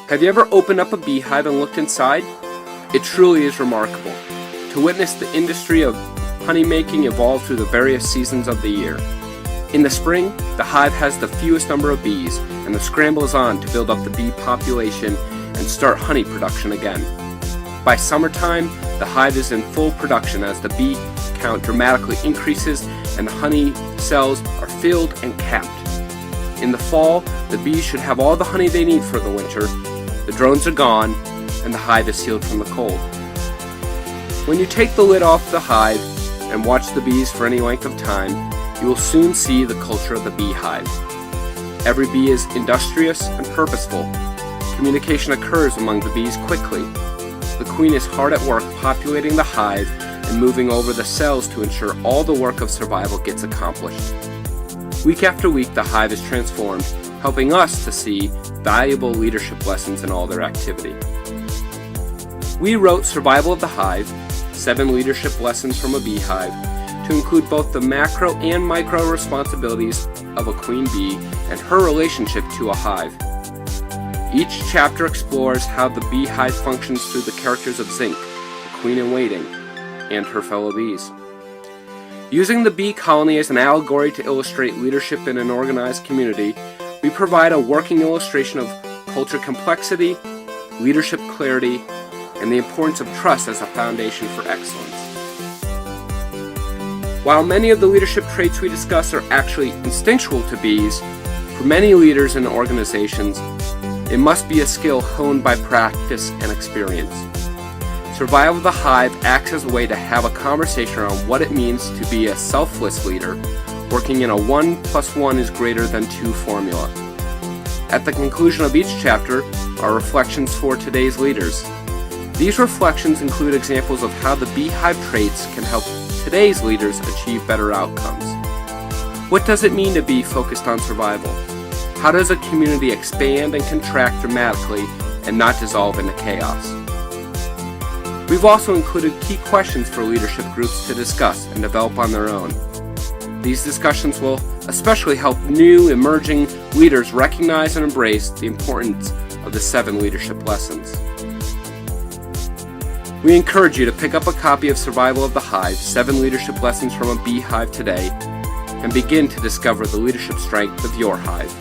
Have you ever opened up a beehive and looked inside? It truly is remarkable to witness the industry of honey making evolve through the various seasons of the year. In the spring, the hive has the fewest number of bees, and the scramble is on to build up the bee population and start honey production again. By summertime, the hive is in full production as the bee count dramatically increases and the honey cells are filled and capped. In the fall, the bees should have all the honey they need for the winter. The drones are gone, and the hive is sealed from the cold. When you take the lid off the hive and watch the bees for any length of time, you will soon see the culture of the beehive. Every bee is industrious and purposeful. Communication occurs among the bees quickly. The queen is hard at work populating the hive and moving over the cells to ensure all the work of survival gets accomplished. Week after week, the hive is transformed, helping us to see valuable leadership lessons in all their activity. We wrote Survival of the Hive, 7 Leadership Lessons from a Beehive, to include both the macro and micro responsibilities of a queen bee and her relationship to a hive. Each chapter explores how the beehive functions through the characters of Zinc, the queen-in-waiting, and her fellow bees. Using the bee colony as an allegory to illustrate leadership in an organized community, we provide a working illustration of culture complexity, leadership clarity, and the importance of trust as a foundation for excellence. While many of the leadership traits we discuss are actually instinctual to bees, for many leaders and organizations, it must be a skill honed by practice and experience. Survival of the Hive acts as a way to have a conversation around what it means to be a selfless leader, working in a 1 + 1 is greater than 2 formula. At the conclusion of each chapter are reflections for today's leaders. These reflections include examples of how the beehive traits can help today's leaders achieve better outcomes. What does it mean to be focused on survival? How does a community expand and contract dramatically and not dissolve into chaos? We've also included key questions for leadership groups to discuss and develop on their own. These discussions will especially help new, emerging leaders recognize and embrace the importance of the 7 leadership lessons. We encourage you to pick up a copy of Survival of the Hive, 7 Leadership Lessons from a Beehive today, and begin to discover the leadership strength of your hive.